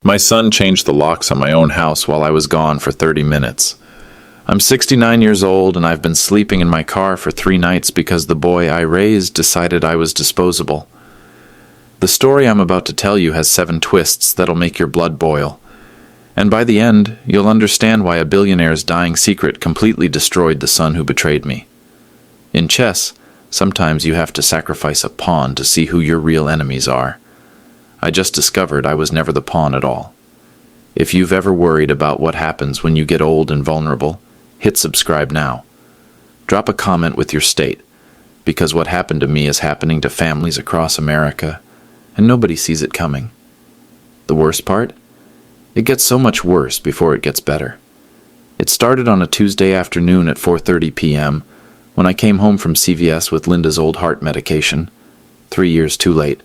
My son changed the locks on my own house while I was gone for 30 minutes. I'm 69 years old and I've been sleeping in my car for 3 nights because the boy I raised decided I was disposable. The story I'm about to tell you has 7 twists that'll make your blood boil. And by the end, you'll understand why a billionaire's dying secret completely destroyed the son who betrayed me. In chess, sometimes you have to sacrifice a pawn to see who your real enemies are. I just discovered I was never the pawn at all. If you've ever worried about what happens when you get old and vulnerable, hit subscribe now. Drop a comment with your state, because what happened to me is happening to families across America, and nobody sees it coming. The worst part? It gets so much worse before it gets better. It started on a Tuesday afternoon at 4:30 p.m. when I came home from CVS with Linda's old heart medication. 3 years too late.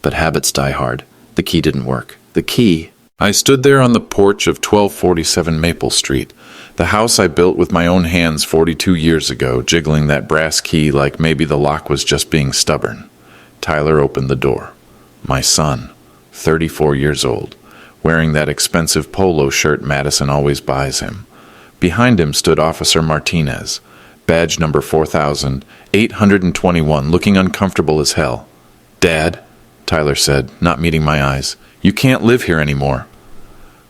But habits die hard. The key didn't work. The key... I stood there on the porch of 1247 Maple Street, the house I built with my own hands 42 years ago, jiggling that brass key like maybe the lock was just being stubborn. Tyler opened the door. My son, 34 years old, wearing that expensive polo shirt Madison always buys him. Behind him stood Officer Martinez, badge number 4821, looking uncomfortable as hell. "Dad," Tyler said, not meeting my eyes, "you can't live here anymore."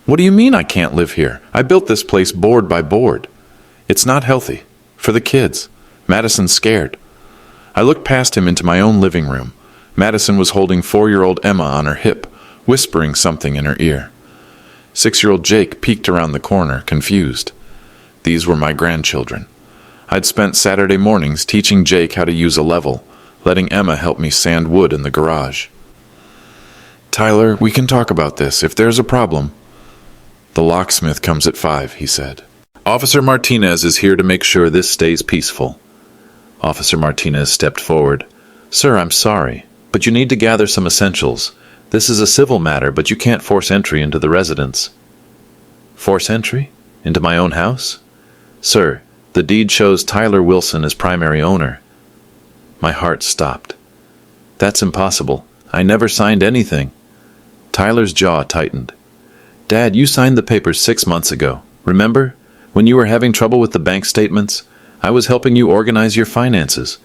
"What do you mean I can't live here? I built this place board by board." "It's not healthy. For the kids." Madison's scared. I looked past him into my own living room. Madison was holding 4-year-old Emma on her hip, whispering something in her ear. 6-year-old Jake peeked around the corner, confused. These were my grandchildren. I'd spent Saturday mornings teaching Jake how to use a level, letting Emma help me sand wood in the garage. "Tyler, we can talk about this if there's a problem." "The locksmith comes at 5, he said. "Officer Martinez is here to make sure this stays peaceful." Officer Martinez stepped forward. "Sir, I'm sorry, but you need to gather some essentials. This is a civil matter, but you can't force entry into the residence." "Force entry? Into my own house?" "Sir, the deed shows Tyler Wilson as primary owner." My heart stopped. "That's impossible. I never signed anything." Tyler's jaw tightened. "Dad, you signed the papers 6 months ago. Remember? When you were having trouble with the bank statements? I was helping you organize your finances."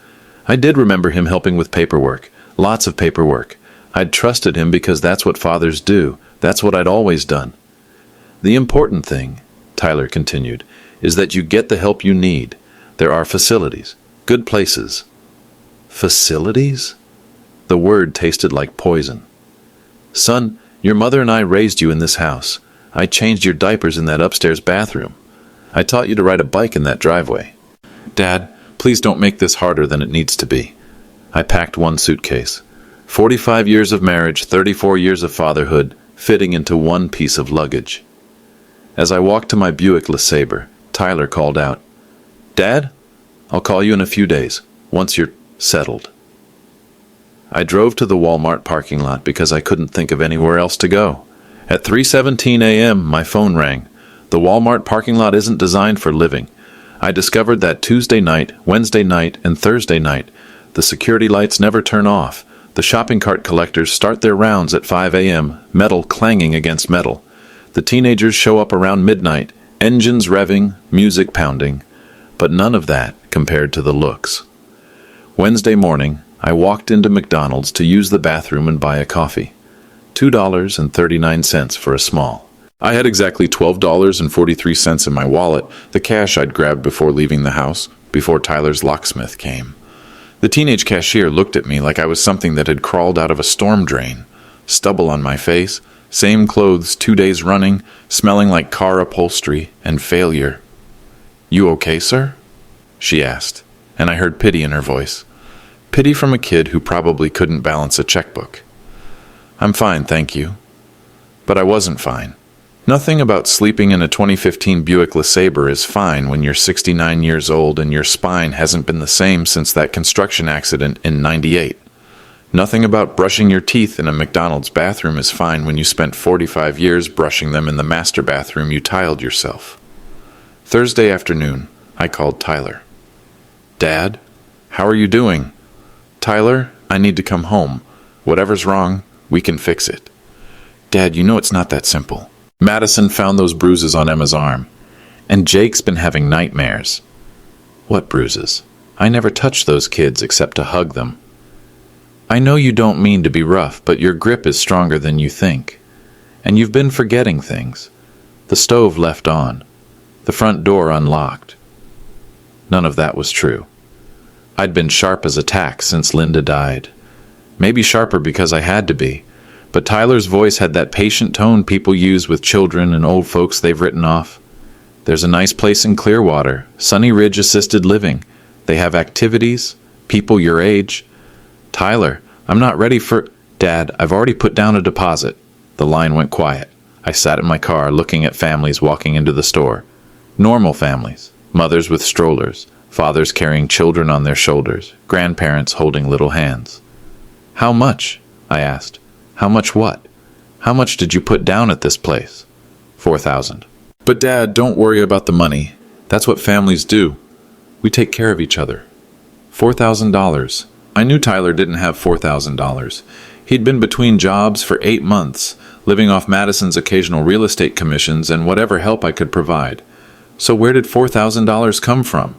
I did remember him helping with paperwork. Lots of paperwork. I'd trusted him because that's what fathers do. That's what I'd always done. "The important thing," Tyler continued, "is that you get the help you need. There are facilities. Good places." Facilities? The word tasted like poison. "Son, your mother and I raised you in this house. I changed your diapers in that upstairs bathroom. I taught you to ride a bike in that driveway." "Dad, please don't make this harder than it needs to be." I packed one suitcase. 45 years of marriage, 34 years of fatherhood, fitting into one piece of luggage. As I walked to my Buick LeSabre, Tyler called out, "Dad, I'll call you in a few days, once you're settled." I drove to the Walmart parking lot because I couldn't think of anywhere else to go. At 3:17 a.m., my phone rang. The Walmart parking lot isn't designed for living. I discovered that Tuesday night, Wednesday night, and Thursday night, the security lights never turn off. The shopping cart collectors start their rounds at 5 a.m., metal clanging against metal. The teenagers show up around midnight, engines revving, music pounding. But none of that compared to the looks. Wednesday morning, I walked into McDonald's to use the bathroom and buy a coffee. $2.39 for a small. I had exactly $12.43 in my wallet, the cash I'd grabbed before leaving the house, before Tyler's locksmith came. The teenage cashier looked at me like I was something that had crawled out of a storm drain. Stubble on my face, same clothes 2 days running, smelling like car upholstery and failure. "You okay, sir?" she asked, and I heard pity in her voice. Pity from a kid who probably couldn't balance a checkbook. "I'm fine, thank you." But I wasn't fine. Nothing about sleeping in a 2015 Buick LeSabre is fine when you're 69 years old and your spine hasn't been the same since that construction accident in '98. Nothing about brushing your teeth in a McDonald's bathroom is fine when you spent 45 years brushing them in the master bathroom you tiled yourself. Thursday afternoon, I called Tyler. "Dad, how are you doing?" "Tyler, I need to come home. Whatever's wrong, we can fix it." Dad, you know it's not that simple. Madison found those bruises on Emma's arm. And Jake's been having nightmares. What bruises? I never touched those kids except to hug them. I know you don't mean to be rough, but your grip is stronger than you think. And you've been forgetting things. The stove left on. The front door unlocked. None of that was true. I'd been sharp as a tack since Linda died. Maybe sharper because I had to be. But Tyler's voice had that patient tone people use with children and old folks they've written off. There's a nice place in Clearwater, Sunny Ridge Assisted Living. They have activities, people your age. Tyler, I'm not ready for... Dad, I've already put down a deposit. The line went quiet. I sat in my car looking at families walking into the store. Normal families, mothers with strollers, fathers carrying children on their shoulders, grandparents holding little hands. How much? I asked. How much what? How much did you put down at this place? 4,000. But Dad, don't worry about the money. That's what families do. We take care of each other. $4,000. I knew Tyler didn't have $4,000. He'd been between jobs for 8 months, living off Madison's occasional real estate commissions and whatever help I could provide. So where did $4,000 come from?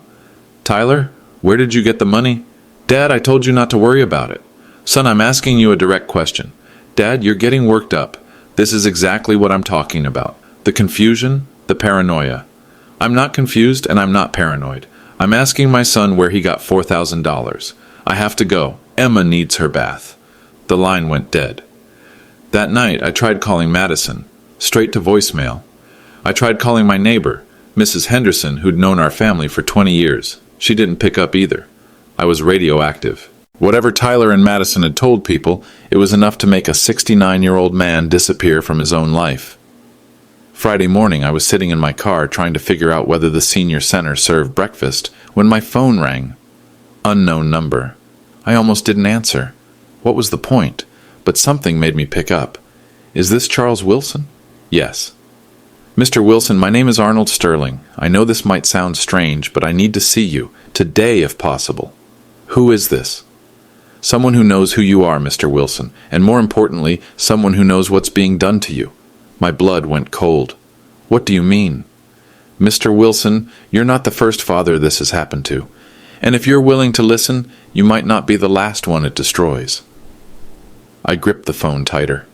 Tyler, where did you get the money? Dad, I told you not to worry about it. Son, I'm asking you a direct question. Dad, you're getting worked up. This is exactly what I'm talking about. The confusion, the paranoia. I'm not confused and I'm not paranoid. I'm asking my son where he got $4,000. I have to go. Emma needs her bath. The line went dead. That night, I tried calling Madison, straight to voicemail. I tried calling my neighbor, Mrs. Henderson, who'd known our family for 20 years. She didn't pick up either. I was radioactive. Whatever Tyler and Madison had told people, it was enough to make a 69-year-old man disappear from his own life. Friday morning, I was sitting in my car trying to figure out whether the senior center served breakfast when my phone rang. Unknown number. I almost didn't answer. What was the point? But something made me pick up. Is this Charles Wilson? Yes. Mr. Wilson, my name is Arnold Sterling. I know this might sound strange, but I need to see you. Today, if possible. Who is this? Someone who knows who you are, Mr. Wilson, and more importantly, someone who knows what's being done to you. My blood went cold. What do you mean? Mr. Wilson, you're not the first father this has happened to. And if you're willing to listen, you might not be the last one it destroys. I gripped the phone tighter.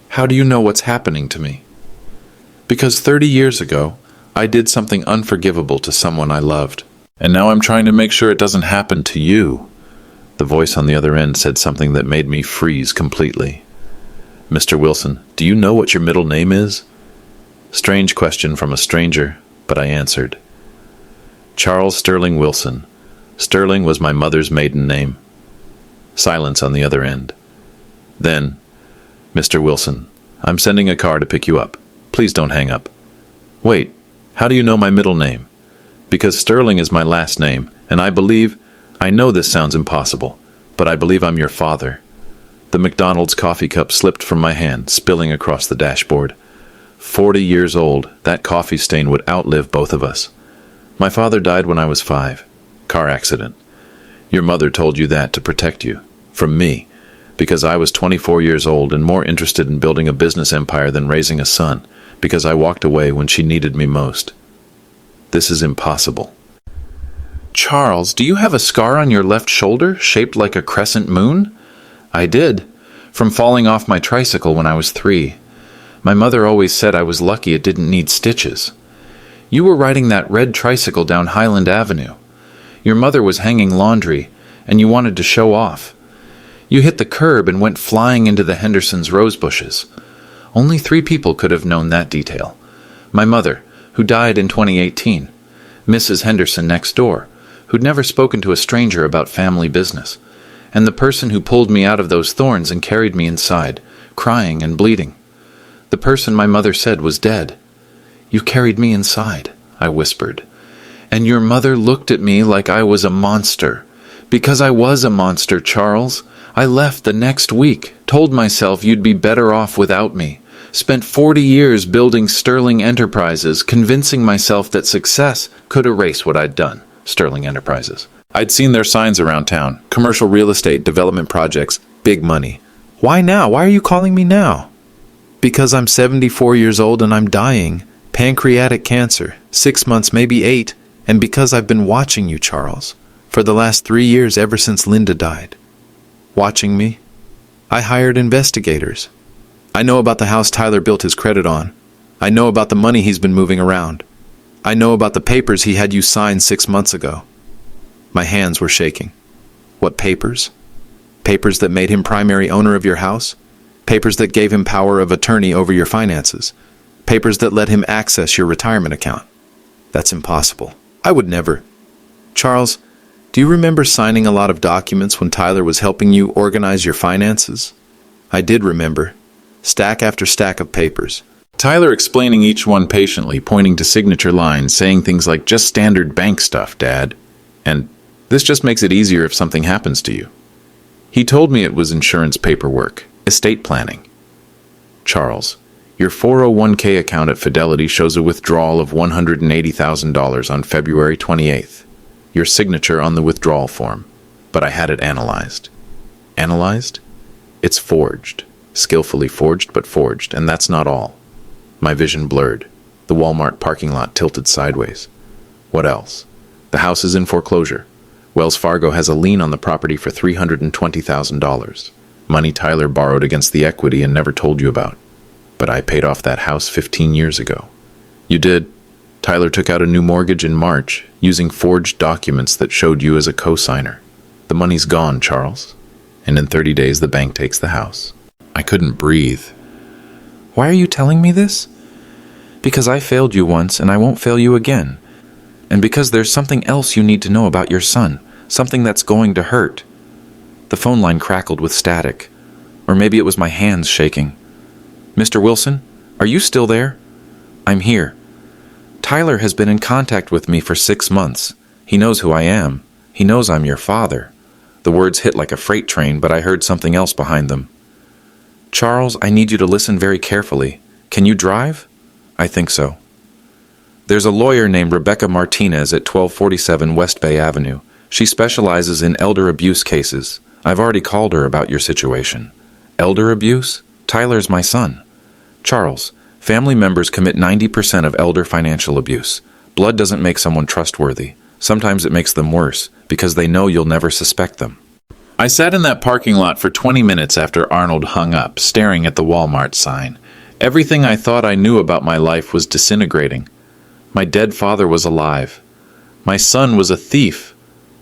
How do you know what's happening to me? Because 30 years ago, I did something unforgivable to someone I loved. And now I'm trying to make sure it doesn't happen to you. The voice on the other end said something that made me freeze completely. Mr. Wilson, do you know what your middle name is? Strange question from a stranger, but I answered. Charles Sterling Wilson. Sterling was my mother's maiden name. Silence on the other end. Then, Mr. Wilson, I'm sending a car to pick you up. Please don't hang up. Wait, how do you know my middle name? Because Sterling is my last name, and I know this sounds impossible, but I believe I'm your father. The McDonald's coffee cup slipped from my hand, spilling across the dashboard. 40 years old, that coffee stain would outlive both of us. My father died when I was 5. Car accident. Your mother told you that to protect you. From me. Because I was 24 years old and more interested in building a business empire than raising a son. Because I walked away when she needed me most. This is impossible. Charles, do you have a scar on your left shoulder, shaped like a crescent moon? I did. From falling off my tricycle when I was 3. My mother always said I was lucky it didn't need stitches. You were riding that red tricycle down Highland Avenue. Your mother was hanging laundry, and you wanted to show off. You hit the curb and went flying into the Hendersons' rose bushes. Only 3 people could have known that detail. My mother, who died in 2018. Mrs. Henderson next door, who'd never spoken to a stranger about family business. And the person who pulled me out of those thorns and carried me inside, crying and bleeding. The person my mother said was dead. You carried me inside, I whispered. And your mother looked at me like I was a monster. Because I was a monster, Charles. I left the next week, told myself you'd be better off without me. Spent 40 years building Sterling Enterprises, convincing myself that success could erase what I'd done. Sterling Enterprises. I'd seen their signs around town. Commercial real estate, development projects, big money. Why now? Why are you calling me now? Because I'm 74 years old and I'm dying. Pancreatic cancer, 6 months, maybe 8. And because I've been watching you, Charles, for the last 3 years ever since Linda died. Watching me? I hired investigators. I know about the house Tyler built his credit on. I know about the money he's been moving around. I know about the papers he had you sign 6 months ago. My hands were shaking. What papers? Papers that made him primary owner of your house? Papers that gave him power of attorney over your finances? Papers that let him access your retirement account? That's impossible. I would never. Charles, do you remember signing a lot of documents when Tyler was helping you organize your finances? I did remember. Stack after stack of papers. Tyler explaining each one patiently, pointing to signature lines, saying things like, "Just standard bank stuff, Dad." And, "This just makes it easier if something happens to you." He told me it was insurance paperwork, estate planning. Charles, your 401k account at Fidelity shows a withdrawal of $180,000 on February 28th. Your signature on the withdrawal form. But I had it analyzed. Analyzed? It's forged. Skillfully forged, but forged, and that's not all. My vision blurred. The Walmart parking lot tilted sideways. What else? The house is in foreclosure. Wells Fargo has a lien on the property for $320,000. Money Tyler borrowed against the equity and never told you about. But I paid off that house 15 years ago. You did. Tyler took out a new mortgage in March, using forged documents that showed you as a co-signer. The money's gone, Charles. And in 30 days, the bank takes the house. I couldn't breathe. Why are you telling me this? Because I failed you once and I won't fail you again. And because there's something else you need to know about your son, something that's going to hurt. The phone line crackled with static. Or maybe it was my hands shaking. Mr. Wilson, are you still there? I'm here. Tyler has been in contact with me for 6 months. He knows who I am. He knows I'm your father. The words hit like a freight train, but I heard something else behind them. Charles, I need you to listen very carefully. Can you drive? I think so. There's a lawyer named Rebecca Martinez at 1247 West Bay Avenue. She specializes in elder abuse cases. I've already called her about your situation. Elder abuse? Tyler's my son. Charles, family members commit 90% of elder financial abuse. Blood doesn't make someone trustworthy. Sometimes it makes them worse, because they know you'll never suspect them. I sat in that parking lot for 20 minutes after Arnold hung up, staring at the Walmart sign. Everything I thought I knew about my life was disintegrating. My dead father was alive. My son was a thief.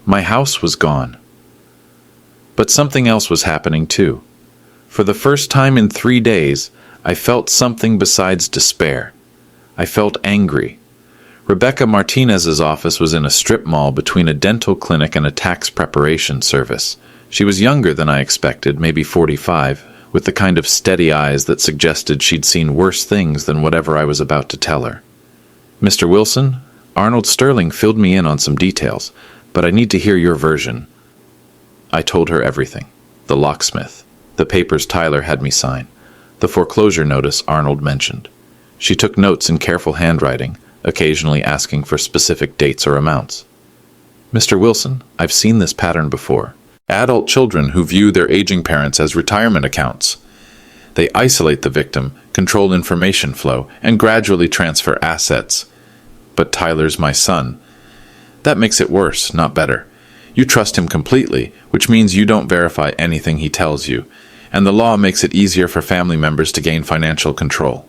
My house was gone. But something else was happening too. For the first time in 3 days, I felt something besides despair. I felt angry. Rebecca Martinez's office was in a strip mall between a dental clinic and a tax preparation service. She was younger than I expected, maybe 45, with the kind of steady eyes that suggested she'd seen worse things than whatever I was about to tell her. Mr. Wilson, Arnold Sterling filled me in on some details, but I need to hear your version. I told her everything. The locksmith, the papers Tyler had me sign, the foreclosure notice Arnold mentioned. She took notes in careful handwriting, occasionally asking for specific dates or amounts. Mr. Wilson, I've seen this pattern before. Adult children who view their aging parents as retirement accounts. They isolate the victim, control information flow, and gradually transfer assets. But Tyler's my son. That makes it worse, not better. You trust him completely, which means you don't verify anything he tells you, and the law makes it easier for family members to gain financial control.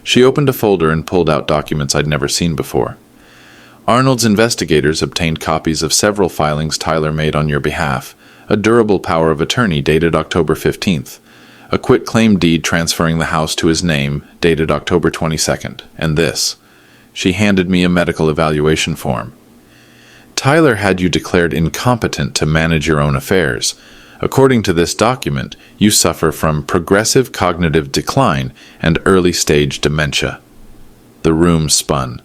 She opened a folder and pulled out documents I'd never seen before. Arnold's investigators obtained copies of several filings Tyler made on your behalf, a durable power of attorney dated October 15th, a quitclaim deed transferring the house to his name dated October 22nd, and this. She handed me a medical evaluation form. Tyler had you declared incompetent to manage your own affairs. According to this document, you suffer from progressive cognitive decline and early-stage dementia. The room spun.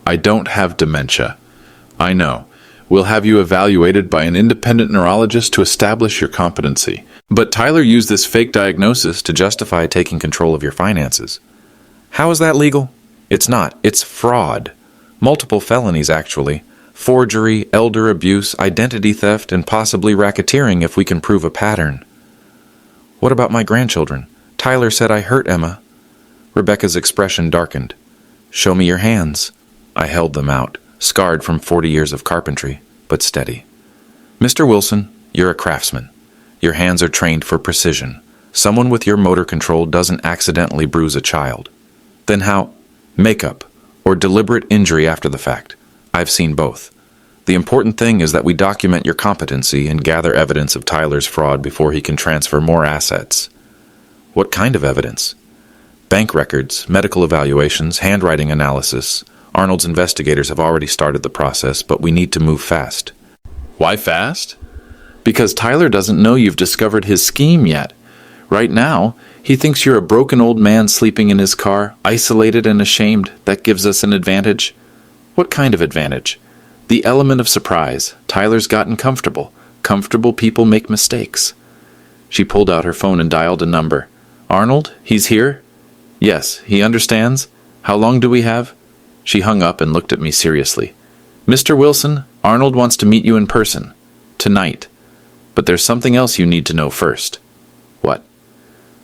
I don't have dementia. I know. We'll have you evaluated by an independent neurologist to establish your competency. But Tyler used this fake diagnosis to justify taking control of your finances. How is that legal? It's not. It's fraud. Multiple felonies, actually. Forgery, elder abuse, identity theft, and possibly racketeering if we can prove a pattern. What about my grandchildren? Tyler said I hurt Emma. Rebecca's expression darkened. "Show me your hands." I held them out, scarred from 40 years of carpentry, but steady. "Mr. Wilson, you're a craftsman. Your hands are trained for precision. Someone with your motor control doesn't accidentally bruise a child. Then how? Makeup, or deliberate injury after the fact. I've seen both. The important thing is that we document your competency and gather evidence of Tyler's fraud before he can transfer more assets." "What kind of evidence?" "Bank records, medical evaluations, handwriting analysis. Arnold's investigators have already started the process, but we need to move fast." Why fast? Because Tyler doesn't know you've discovered his scheme yet. Right now, he thinks you're a broken old man sleeping in his car, isolated and ashamed. That gives us an advantage. What kind of advantage? The element of surprise. Tyler's gotten comfortable. Comfortable people make mistakes. She pulled out her phone and dialed a number. "Arnold, he's here?" "Yes, he understands. How long do we have?" She hung up and looked at me seriously. "Mr. Wilson, Arnold wants to meet you in person. Tonight. But there's something else you need to know first." "What?"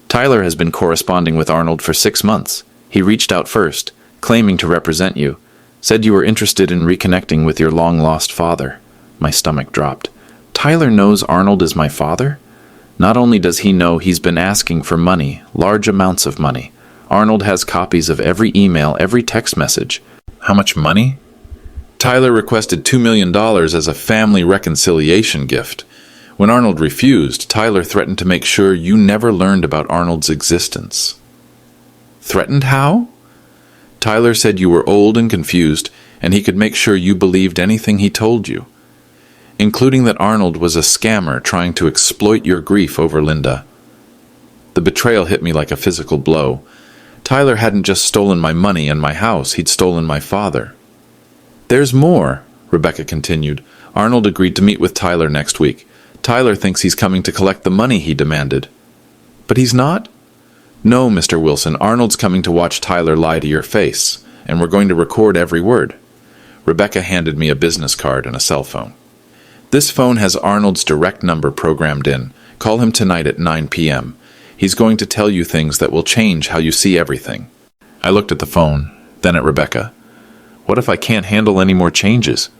"Tyler has been corresponding with Arnold for 6 months. He reached out first, claiming to represent you. Said you were interested in reconnecting with your long-lost father." My stomach dropped. "Tyler knows Arnold is my father? Not only does he know he's been asking for money, large amounts of money. Arnold has copies of every email, every text message." "How much money?" "Tyler requested $2 million as a family reconciliation gift. When Arnold refused, Tyler threatened to make sure you never learned about Arnold's existence." "Threatened how?" "Tyler said you were old and confused, and he could make sure you believed anything he told you, including that Arnold was a scammer trying to exploit your grief over Linda." The betrayal hit me like a physical blow. Tyler hadn't just stolen my money and my house, he'd stolen my father. "There's more," Rebecca continued. "Arnold agreed to meet with Tyler next week. Tyler thinks he's coming to collect the money he demanded." "But he's not?" "No, Mr. Wilson, Arnold's coming to watch Tyler lie to your face, and we're going to record every word." Rebecca handed me a business card and a cell phone. "This phone has Arnold's direct number programmed in. Call him tonight at 9 p.m. He's going to tell you things that will change how you see everything." I looked at the phone, then at Rebecca. "What if I can't handle any more changes?"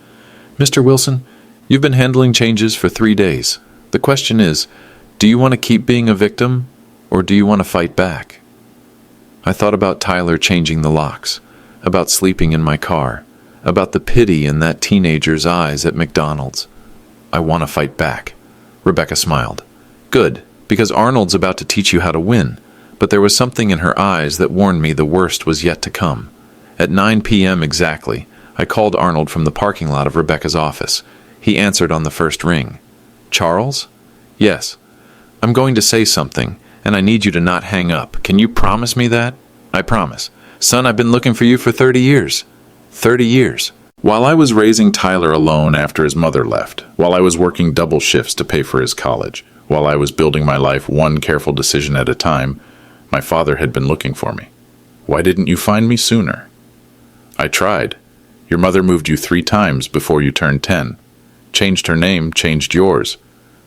"Mr. Wilson, you've been handling changes for 3 days. The question is, do you want to keep being a victim, or do you want to fight back?" I thought about Tyler changing the locks, about sleeping in my car, about the pity in that teenager's eyes at McDonald's. "I want to fight back." Rebecca smiled. "Good, because Arnold's about to teach you how to win." But there was something in her eyes that warned me the worst was yet to come. At 9 p.m. exactly, I called Arnold from the parking lot of Rebecca's office. He answered on the first ring. "Charles?" "Yes. I'm going to say something, and I need you to not hang up. Can you promise me that?" "I promise. Son, I've been looking for you for 30 years. 30 years. While I was raising Tyler alone after his mother left, while I was working double shifts to pay for his college, while I was building my life one careful decision at a time, my father had been looking for me. Why didn't you find me sooner?" "I tried. Your mother moved you 3 times before you turned 10. Changed her name, changed yours.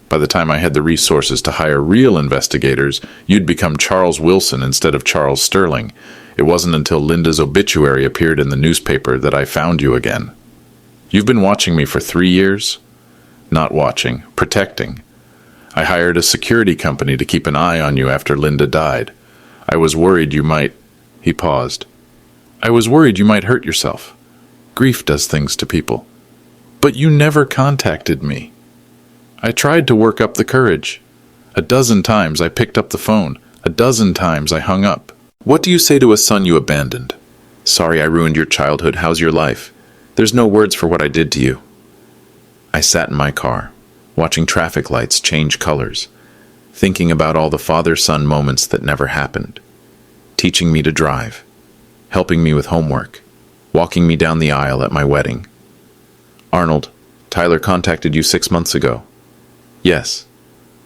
By the time I had the resources to hire real investigators, you'd become Charles Wilson instead of Charles Sterling. It wasn't until Linda's obituary appeared in the newspaper that I found you again. You've been watching me for 3 years?" "Not watching, protecting. I hired a security company to keep an eye on you after Linda died. I was worried you might..." He paused. "I was worried you might hurt yourself. Grief does things to people. But you never contacted me. I tried to work up the courage. A dozen times I picked up the phone. A dozen times I hung up. What do you say to a son you abandoned? Sorry I ruined your childhood. How's your life? There's no words for what I did to you." I sat in my car, watching traffic lights change colors, thinking about all the father-son moments that never happened. Teaching me to drive, helping me with homework, walking me down the aisle at my wedding. "Arnold, Tyler contacted you 6 months ago." "Yes."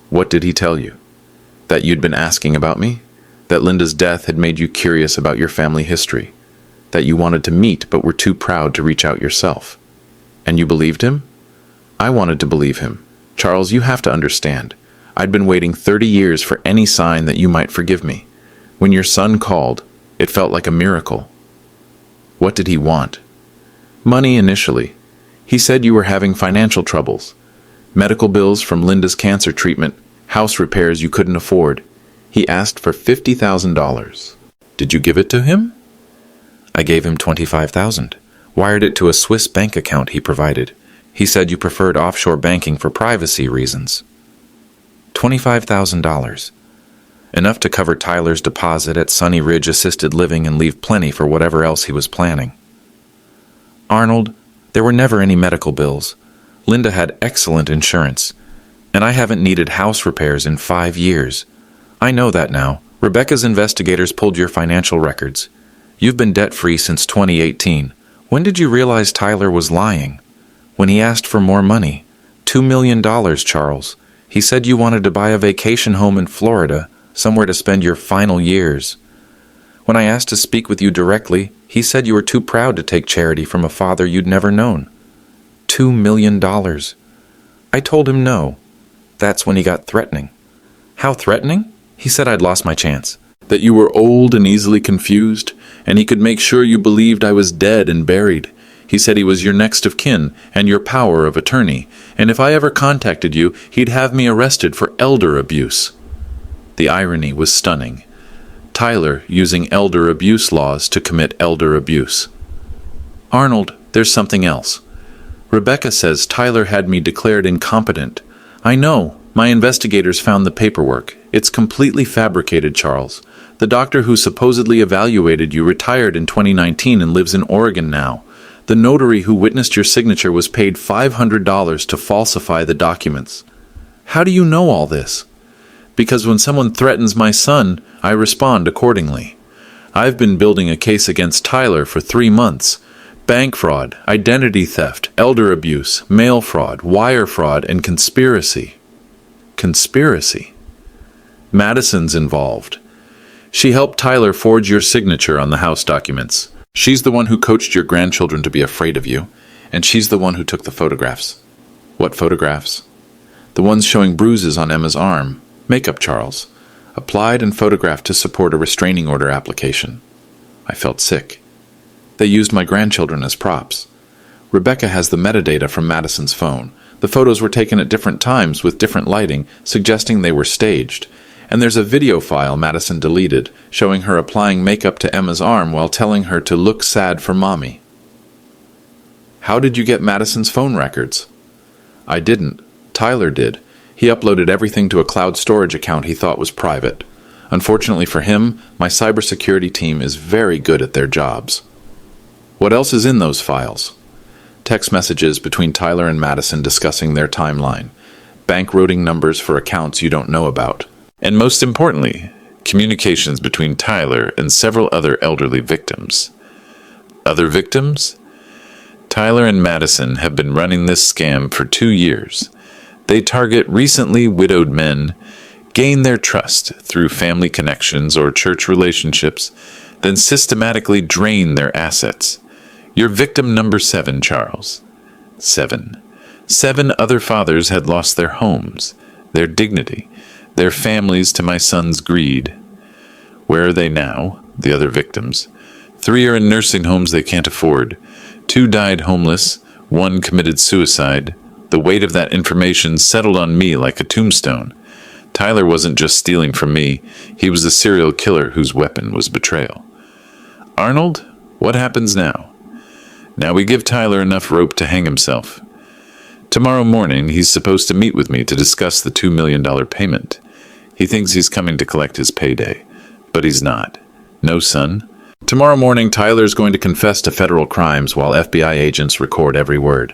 "What did he tell you? That you'd been asking about me? That Linda's death had made you curious about your family history? That you wanted to meet but were too proud to reach out yourself? And you believed him?" "I wanted to believe him. Charles, you have to understand. I'd been waiting 30 years for any sign that you might forgive me. When your son called, It felt like a miracle. What did he want? Money initially. He said you were having financial troubles. Medical bills from Linda's cancer treatment, house repairs you couldn't afford. He asked for $50,000. Did you give it to him? I gave him $25,000, wired it to a Swiss bank account he provided. He said you preferred offshore banking for privacy reasons. $25,000. Enough to cover Tyler's deposit at Sunny Ridge Assisted Living and leave plenty for whatever else he was planning. Arnold, there were never any medical bills. Linda had excellent insurance, and I haven't needed house repairs in 5 years. I know that now. Rebecca's investigators pulled your financial records. You've been debt-free since 2018. When did you realize Tyler was lying? When he asked for more money. $2 million, Charles. He said you wanted to buy a vacation home in Florida, somewhere to spend your final years. When I asked to speak with you directly, he said you were too proud to take charity from a father you'd never known. $2 million. I told him no. That's when he got threatening. How threatening? He said I'd lost my chance. That you were old and easily confused, and he could make sure you believed I was dead and buried. He said he was your next of kin and your power of attorney, and if I ever contacted you, he'd have me arrested for elder abuse. The irony was stunning. Tyler using elder abuse laws to commit elder abuse. Arnold, there's something else. Rebecca says Tyler had me declared incompetent. I know. My investigators found the paperwork. It's completely fabricated, Charles. The doctor who supposedly evaluated you retired in 2019 and lives in Oregon now. The notary who witnessed your signature was paid $500 to falsify the documents. How do you know all this? Because when someone threatens my son, I respond accordingly. I've been building a case against Tyler for 3 months. Bank fraud, identity theft, elder abuse, mail fraud, wire fraud, and conspiracy. Conspiracy. Madison's involved. She helped Tyler forge your signature on the house documents. She's the one who coached your grandchildren to be afraid of you, and she's the one who took the photographs. What photographs? The ones showing bruises on Emma's arm. Makeup, Charles. Applied and photographed to support a restraining order application. I felt sick. They used my grandchildren as props. Rebecca has the metadata from Madison's phone. The photos were taken at different times with different lighting, suggesting they were staged. And there's a video file Madison deleted, showing her applying makeup to Emma's arm while telling her to look sad for mommy. How did you get Madison's phone records? I didn't. Tyler did. He uploaded everything to a cloud storage account he thought was private. Unfortunately for him, my cybersecurity team is very good at their jobs. What else is in those files? Text messages between Tyler and Madison discussing their timeline. Bank routing numbers for accounts you don't know about. And most importantly, communications between Tyler and several other elderly victims. Other victims? Tyler and Madison have been running this scam for 2 years. They target recently widowed men, gain their trust through family connections or church relationships, then systematically drain their assets. You're victim number 7, Charles. 7. 7 other fathers had lost their homes, their dignity, their families to my son's greed. Where are they now, the other victims? 3 are in nursing homes they can't afford. 2 died homeless. 1 committed suicide. The weight of that information settled on me like a tombstone. Tyler wasn't just stealing from me. He was a serial killer whose weapon was betrayal. Arnold, what happens now? Now we give Tyler enough rope to hang himself. Tomorrow morning, he's supposed to meet with me to discuss the $2 million payment. He thinks he's coming to collect his payday, but he's not. No, son. Tomorrow morning, Tyler's going to confess to federal crimes while FBI agents record every word.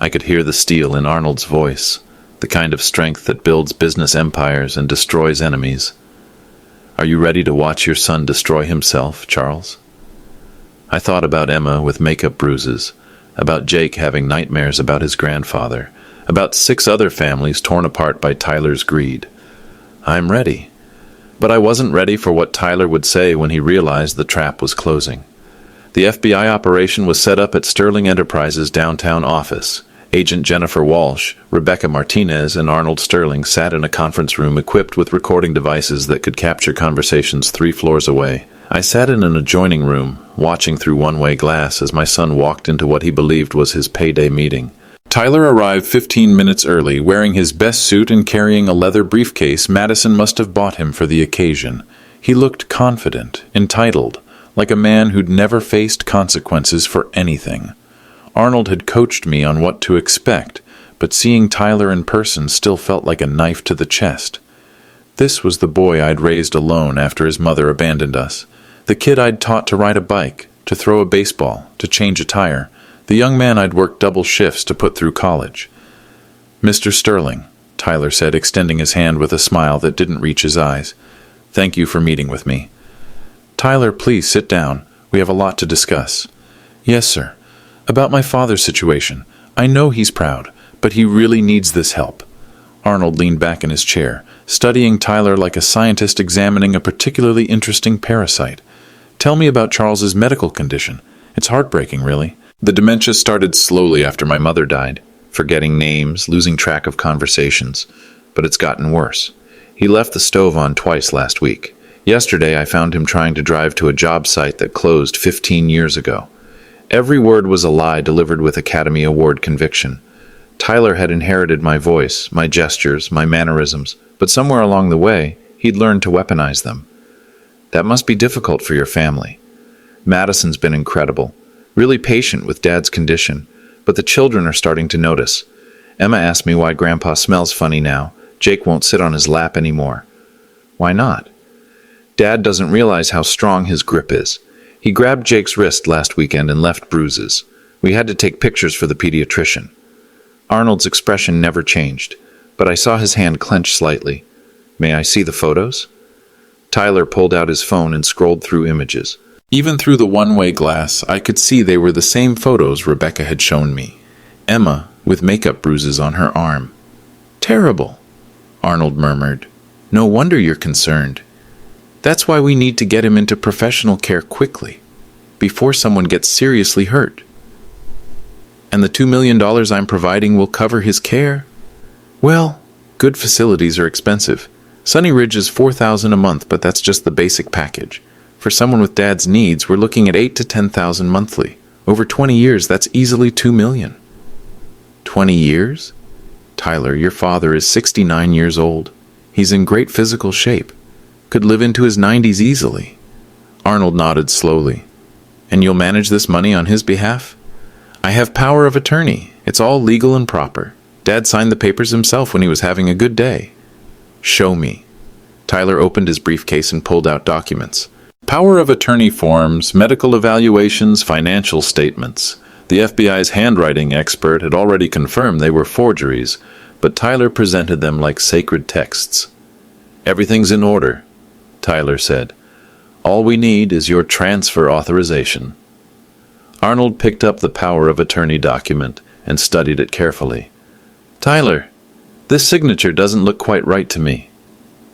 I could hear the steel in Arnold's voice, the kind of strength that builds business empires and destroys enemies. Are you ready to watch your son destroy himself, Charles? I thought about Emma with makeup bruises, about Jake having nightmares about his grandfather, about 6 other families torn apart by Tyler's greed. I'm ready. But I wasn't ready for what Tyler would say when he realized the trap was closing. The FBI operation was set up at Sterling Enterprises' downtown office. Agent Jennifer Walsh, Rebecca Martinez, and Arnold Sterling sat in a conference room equipped with recording devices that could capture conversations 3 floors away. I sat in an adjoining room, watching through one-way glass as my son walked into what he believed was his payday meeting. Tyler arrived 15 minutes early, wearing his best suit and carrying a leather briefcase Madison must have bought him for the occasion. He looked confident, entitled, like a man who'd never faced consequences for anything. Arnold had coached me on what to expect, but seeing Tyler in person still felt like a knife to the chest. This was the boy I'd raised alone after his mother abandoned us. The kid I'd taught to ride a bike, to throw a baseball, to change a tire. The young man I'd worked double shifts to put through college. "Mr. Sterling," Tyler said, extending his hand with a smile that didn't reach his eyes. "Thank you for meeting with me." "Tyler, please sit down. We have a lot to discuss." "Yes, sir. About my father's situation. I know he's proud, but he really needs this help." Arnold leaned back in his chair, studying Tyler like a scientist examining a particularly interesting parasite. "Tell me about Charles's medical condition. It's heartbreaking, really." "The dementia started slowly after my mother died, forgetting names, losing track of conversations, but it's gotten worse. He left the stove on twice last week. Yesterday I found him trying to drive to a job site that closed 15 years ago. Every word was a lie delivered with Academy Award conviction. Tyler had inherited my voice, my gestures, my mannerisms, but somewhere along the way, he'd learned to weaponize them. That must be difficult for your family. Madison's been incredible, really patient with Dad's condition, but the children are starting to notice. Emma asked me why Grandpa smells funny now. Jake won't sit on his lap anymore. Why not? Dad doesn't realize how strong his grip is. He grabbed Jake's wrist last weekend and left bruises. We had to take pictures for the pediatrician. Arnold's expression never changed, but I saw his hand clench slightly. May I see the photos? Tyler pulled out his phone and scrolled through images. Even through the one-way glass, I could see they were the same photos Rebecca had shown me. Emma, with makeup bruises on her arm. "Terrible," Arnold murmured. "No wonder you're concerned. That's why we need to get him into professional care quickly, before someone gets seriously hurt. And the $2 million I'm providing will cover his care? Well, good facilities are expensive. Sunny Ridge is $4,000 a month, but that's just the basic package. For someone with Dad's needs, we're looking at $8,000 to $10,000 monthly. Over 20 years, that's easily $2 million. 20 years? Tyler, your father is 69 years old. He's in great physical shape. Could live into his 90s easily." Arnold nodded slowly. "And you'll manage this money on his behalf?" "I have power of attorney. It's all legal and proper. Dad signed the papers himself when he was having a good day." "Show me." Tyler opened his briefcase and pulled out documents. Power of attorney forms, medical evaluations, financial statements. The FBI's handwriting expert had already confirmed they were forgeries, but Tyler presented them like sacred texts. "Everything's in order," Tyler said. "All we need is your transfer authorization." Arnold picked up the power of attorney document and studied it carefully. "Tyler, this signature doesn't look quite right to me."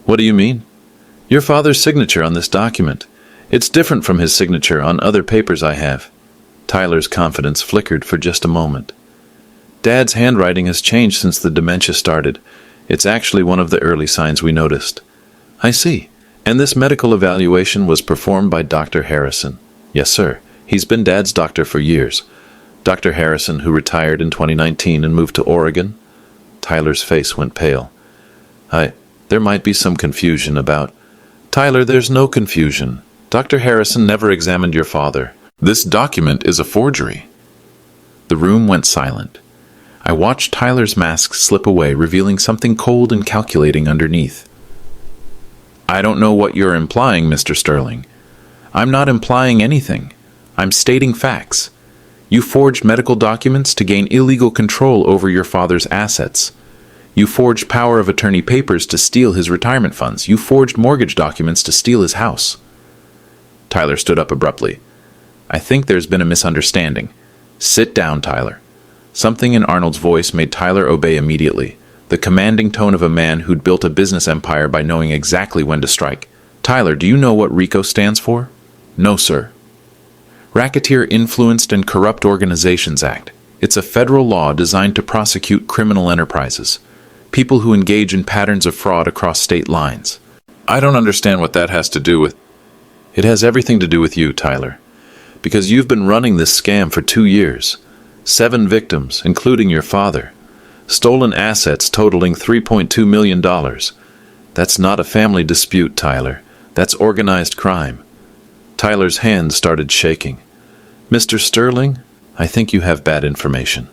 "What do you mean?" "Your father's signature on this document. It's different from his signature on other papers I have." Tyler's confidence flickered for just a moment. "Dad's handwriting has changed since the dementia started. It's actually one of the early signs we noticed." "I see. And this medical evaluation was performed by Dr. Harrison?" "Yes, sir. He's been Dad's doctor for years." "Dr. Harrison, who retired in 2019 and moved to Oregon?" Tyler's face went pale. There might be some confusion about—" "Tyler, there's no confusion. Dr. Harrison never examined your father. This document is a forgery." The room went silent. I watched Tyler's mask slip away, revealing something cold and calculating underneath. "I don't know what you're implying, Mr. Sterling." "I'm not implying anything. I'm stating facts. You forged medical documents to gain illegal control over your father's assets. You forged power of attorney papers to steal his retirement funds. You forged mortgage documents to steal his house." Tyler stood up abruptly. "I think there's been a misunderstanding. Sit down, Tyler." Something in Arnold's voice made Tyler obey immediately, the commanding tone of a man who'd built a business empire by knowing exactly when to strike. "Tyler, do you know what RICO stands for?" "No, sir." Racketeer Influenced and Corrupt Organizations Act. It's a federal law designed to prosecute criminal enterprises, people who engage in patterns of fraud across state lines. "I don't understand what that has to do with—" It has everything to do with you, Tyler. Because you've been running this scam for 2 years. 7 victims, including your father. Stolen assets totaling $3.2 million. That's not a family dispute, Tyler. That's organized crime. Tyler's hands started shaking. Mr. Sterling, I think you have bad information.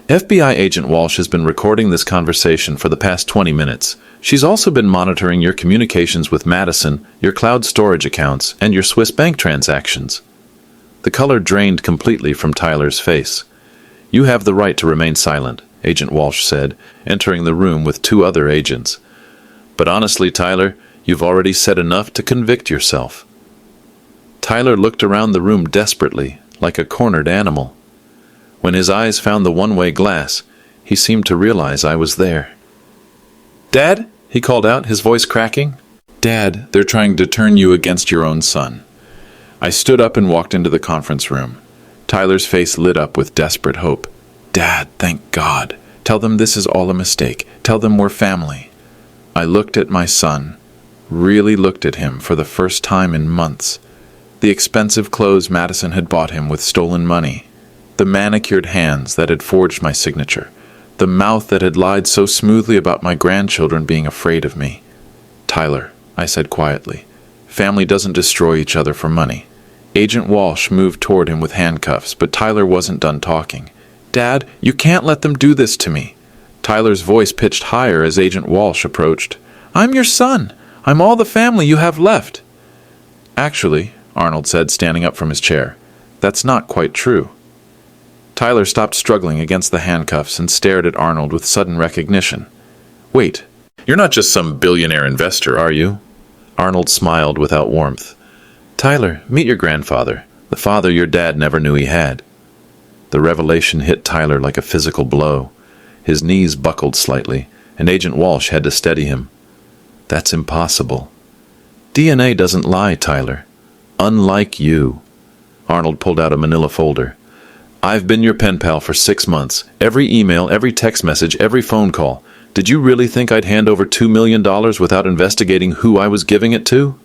FBI agent Walsh has been recording this conversation for the past 20 minutes. She's also been monitoring your communications with Madison, your cloud storage accounts, and your Swiss bank transactions. The color drained completely from Tyler's face. You have the right to remain silent, Agent Walsh said, entering the room with 2 other agents. But honestly, Tyler, you've already said enough to convict yourself. Tyler looked around the room desperately, like a cornered animal. When his eyes found the one-way glass, he seemed to realize I was there. "Dad?" he called out, his voice cracking. "Dad, they're trying to turn you against your own son." I stood up and walked into the conference room. Tyler's face lit up with desperate hope. "Dad, thank God. Tell them this is all a mistake. Tell them we're family." I looked at my son, really looked at him for the first time in months. The expensive clothes Madison had bought him with stolen money. The manicured hands that had forged my signature. The mouth that had lied so smoothly about my grandchildren being afraid of me. "Tyler," I said quietly, "family doesn't destroy each other for money." Agent Walsh moved toward him with handcuffs, but Tyler wasn't done talking. "Dad, you can't let them do this to me." Tyler's voice pitched higher as Agent Walsh approached. "I'm your son. I'm all the family you have left." "Actually," Arnold said, standing up from his chair, "that's not quite true." Tyler stopped struggling against the handcuffs and stared at Arnold with sudden recognition. "Wait, you're not just some billionaire investor, are you?" Arnold smiled without warmth. "Tyler, meet your grandfather, the father your dad never knew he had." The revelation hit Tyler like a physical blow. His knees buckled slightly, and Agent Walsh had to steady him. "That's impossible." "DNA doesn't lie, Tyler. Unlike you." Arnold pulled out a manila folder. "I've been your pen pal for 6 months. Every email, every text message, every phone call. Did you really think I'd hand over $2 million without investigating who I was giving it to?"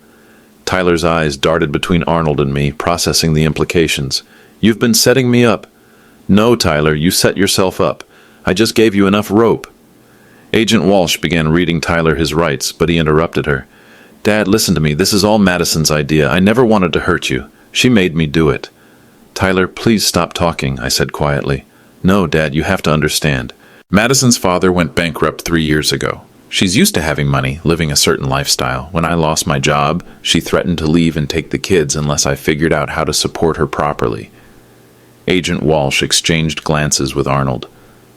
Tyler's eyes darted between Arnold and me, processing the implications. "You've been setting me up." "No, Tyler, you set yourself up. I just gave you enough rope." Agent Walsh began reading Tyler his rights, but he interrupted her. "Dad, listen to me. This is all Madison's idea. I never wanted to hurt you. She made me do it." "Tyler, please stop talking," I said quietly. "No, Dad, you have to understand. Madison's father went bankrupt 3 years ago. She's used to having money, living a certain lifestyle. When I lost my job, she threatened to leave and take the kids unless I figured out how to support her properly." Agent Walsh exchanged glances with Arnold.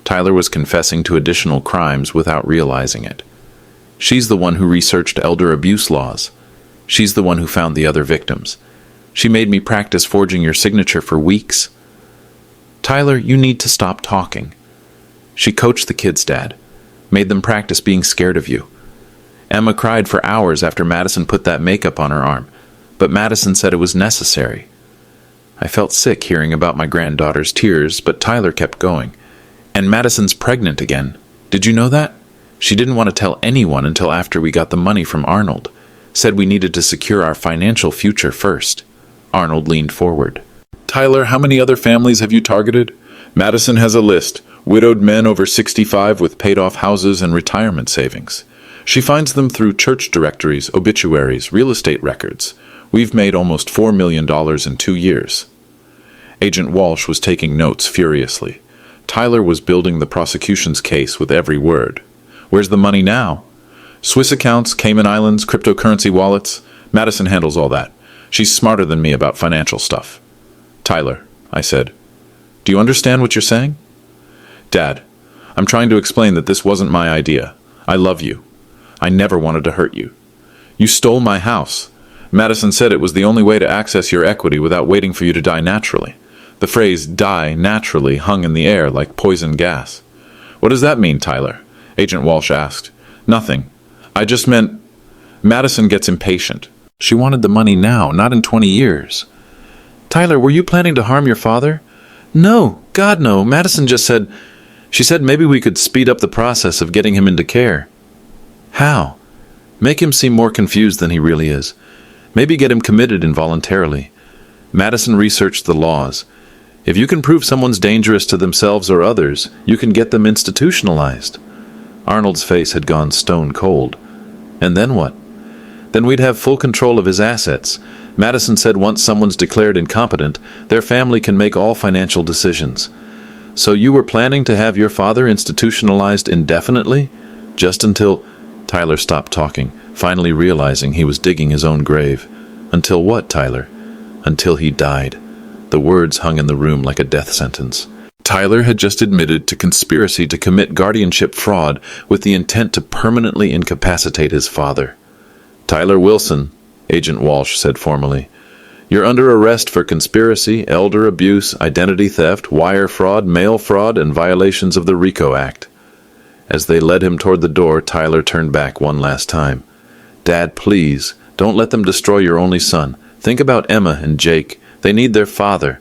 Tyler was confessing to additional crimes without realizing it. "She's the one who researched elder abuse laws. She's the one who found the other victims. She made me practice forging your signature for weeks." "Tyler, you need to stop talking." "She coached the kids, Dad. Made them practice being scared of you. Emma cried for hours after Madison put that makeup on her arm, but Madison said it was necessary." I felt sick hearing about my granddaughter's tears, but Tyler kept going. "And Madison's pregnant again. Did you know that? She didn't want to tell anyone until after we got the money from Arnold. Said we needed to secure our financial future first." Arnold leaned forward. "Tyler, how many other families have you targeted?" "Madison has a list. Widowed men over 65 with paid-off houses and retirement savings. She finds them through church directories, obituaries, real estate records. We've made almost $4 million in 2 years." Agent Walsh was taking notes furiously. Tyler was building the prosecution's case with every word. "Where's the money now?" "Swiss accounts, Cayman Islands, cryptocurrency wallets. Madison handles all that. She's smarter than me about financial stuff." "Tyler," I said, "do you understand what you're saying?" "Dad, I'm trying to explain that this wasn't my idea. I love you. I never wanted to hurt you. You stole my house. Madison said it was the only way to access your equity without waiting for you to die naturally. The phrase die naturally hung in the air like poison gas." "What does that mean, Tyler?" Agent Walsh asked. "Nothing. I just meant Madison gets impatient. She wanted the money now, not in 20 years. "Tyler, were you planning to harm your father?" "No, God no. Madison just said, she said maybe we could speed up the process of getting him into care." "How?" "Make him seem more confused than he really is. Maybe get him committed involuntarily. Madison researched the laws. If you can prove someone's dangerous to themselves or others, you can get them institutionalized. Arnold's face had gone stone cold. And then what? Then we'd have full control of his assets. Madison said once someone's declared incompetent, their family can make all financial decisions. So you were planning to have your father institutionalized indefinitely? Just until... Tyler stopped talking, finally realizing he was digging his own grave. Until what, Tyler? Until he died. The words hung in the room like a death sentence. Tyler had just admitted to conspiracy to commit guardianship fraud with the intent to permanently incapacitate his father. Tyler Wilson, Agent Walsh said formally, you're under arrest for conspiracy, elder abuse, identity theft, wire fraud, mail fraud, and violations of the RICO Act. As they led him toward the door, Tyler turned back one last time. Dad, please, don't let them destroy your only son. Think about Emma and Jake. They need their father.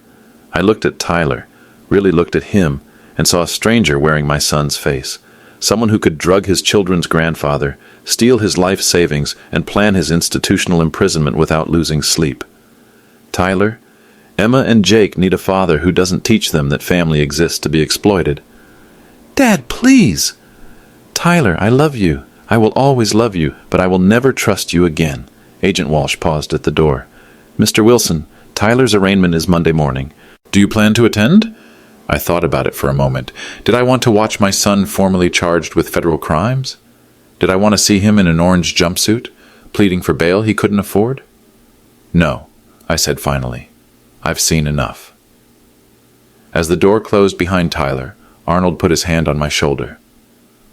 I looked at Tyler, really looked at him, and saw a stranger wearing my son's face. Someone who could drug his children's grandfather, steal his life savings, and plan his institutional imprisonment without losing sleep. Tyler, Emma and Jake need a father who doesn't teach them that family exists to be exploited. Dad, please! Tyler, I love you. I will always love you, but I will never trust you again. Agent Walsh paused at the door. Mr. Wilson, Tyler's arraignment is Monday morning. Do you plan to attend? I thought about it for a moment. Did I want to watch my son formally charged with federal crimes? Did I want to see him in an orange jumpsuit, pleading for bail he couldn't afford? No, I said finally. I've seen enough. As the door closed behind Tyler, Arnold put his hand on my shoulder.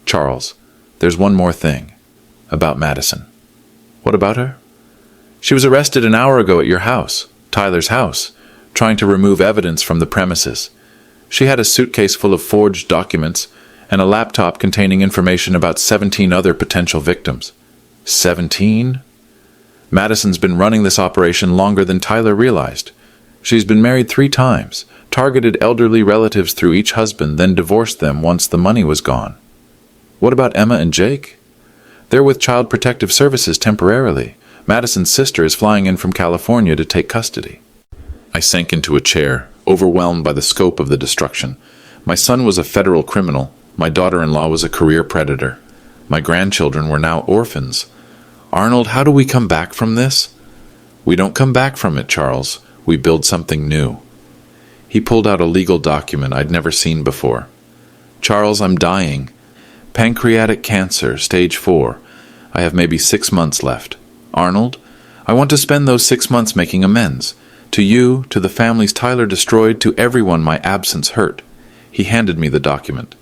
Charles, there's one more thing. About Madison. What about her? She was arrested an hour ago at your house, Tyler's house, trying to remove evidence from the premises. She had a suitcase full of forged documents and a laptop containing information about 17 other potential victims. 17? Madison's been running this operation longer than Tyler realized. She's been married 3 times, targeted elderly relatives through each husband, then divorced them once the money was gone. What about Emma and Jake? They're with Child Protective Services temporarily. Madison's sister is flying in from California to take custody. I sank into a chair, overwhelmed by the scope of the destruction. My son was a federal criminal. My daughter-in-law was a career predator. My grandchildren were now orphans. Arnold, how do we come back from this? We don't come back from it, Charles. We build something new. He pulled out a legal document I'd never seen before. Charles, I'm dying. Pancreatic cancer, stage 4. I have maybe 6 months left. Arnold, I want to spend those 6 months making amends. To you, to the families Tyler destroyed, to everyone my absence hurt. He handed me the document.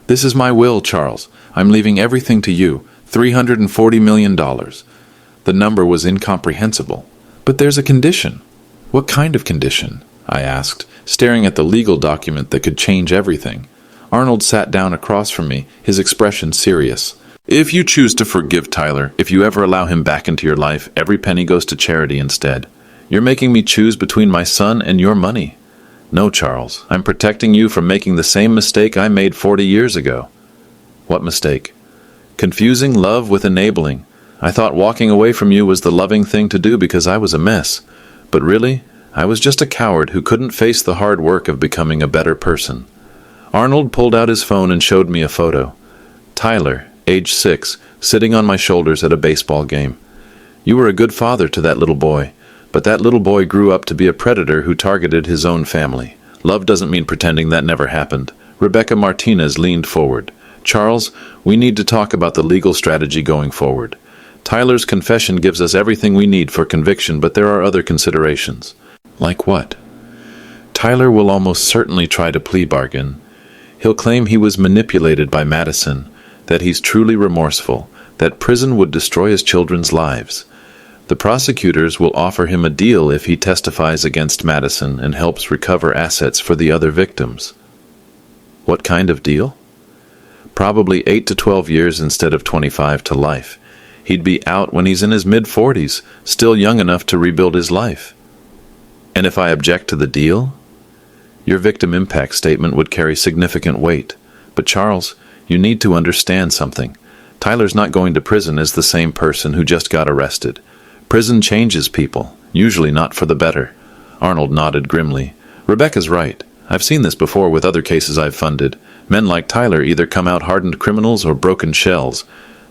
This is my will, Charles. I'm leaving everything to you. $340 million. The number was incomprehensible. But there's a condition. What kind of condition? I asked, staring at the legal document that could change everything. Arnold sat down across from me, his expression serious. If you choose to forgive Tyler, if you ever allow him back into your life, every penny goes to charity instead. You're making me choose between my son and your money. No, Charles, I'm protecting you from making the same mistake I made 40 years ago. What mistake? Confusing love with enabling. I thought walking away from you was the loving thing to do because I was a mess. But really, I was just a coward who couldn't face the hard work of becoming a better person. Arnold pulled out his phone and showed me a photo. Tyler, age 6, sitting on my shoulders at a baseball game. You were a good father to that little boy, but that little boy grew up to be a predator who targeted his own family. Love doesn't mean pretending that never happened. Rebecca Martinez leaned forward. Charles, we need to talk about the legal strategy going forward. Tyler's confession gives us everything we need for conviction, but there are other considerations. Like what? Tyler will almost certainly try to plea bargain. He'll claim he was manipulated by Madison, that he's truly remorseful, that prison would destroy his children's lives. The prosecutors will offer him a deal if he testifies against Madison and helps recover assets for the other victims. What kind of deal? Probably 8 to 12 years instead of 25 to life. He'd be out when he's in his mid-40s, still young enough to rebuild his life. And if I object to the deal? Your victim impact statement would carry significant weight. But Charles, you need to understand something. Tyler's not going to prison as the same person who just got arrested. Prison changes people, usually not for the better. Arnold nodded grimly. Rebecca's right. I've seen this before with other cases I've funded. Men like Tyler either come out hardened criminals or broken shells.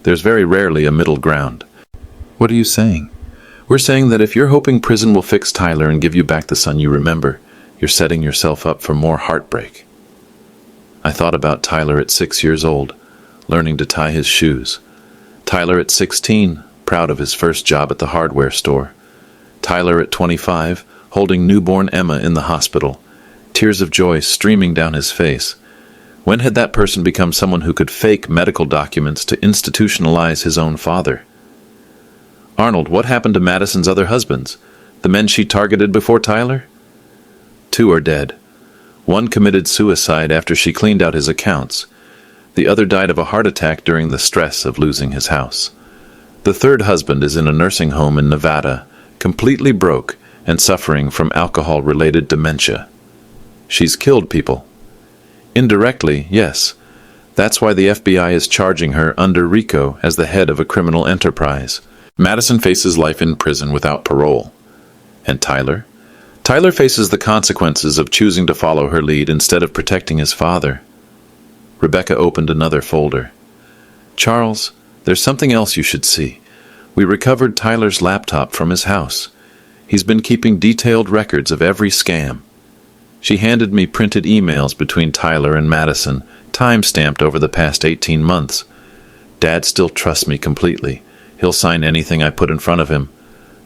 There's very rarely a middle ground. What are you saying? We're saying that if you're hoping prison will fix Tyler and give you back the son you remember, you're setting yourself up for more heartbreak. I thought about Tyler at 6 years old, learning to tie his shoes. Tyler at 16, proud of his first job at the hardware store. Tyler at 25, holding newborn Emma in the hospital, tears of joy streaming down his face. When had that person become someone who could fake medical documents to institutionalize his own father? Arnold, what happened to Madison's other husbands? The men she targeted before Tyler? 2 are dead. One committed suicide after she cleaned out his accounts. The other died of a heart attack during the stress of losing his house. The 3rd husband is in a nursing home in Nevada, completely broke and suffering from alcohol-related dementia. She's killed people. Indirectly, yes. That's why the FBI is charging her under RICO as the head of a criminal enterprise. Madison faces life in prison without parole. And Tyler? Tyler faces the consequences of choosing to follow her lead instead of protecting his father. Rebecca opened another folder. Charles, there's something else you should see. We recovered Tyler's laptop from his house. He's been keeping detailed records of every scam. She handed me printed emails between Tyler and Madison, time-stamped over the past 18 months. Dad still trusts me completely. He'll sign anything I put in front of him.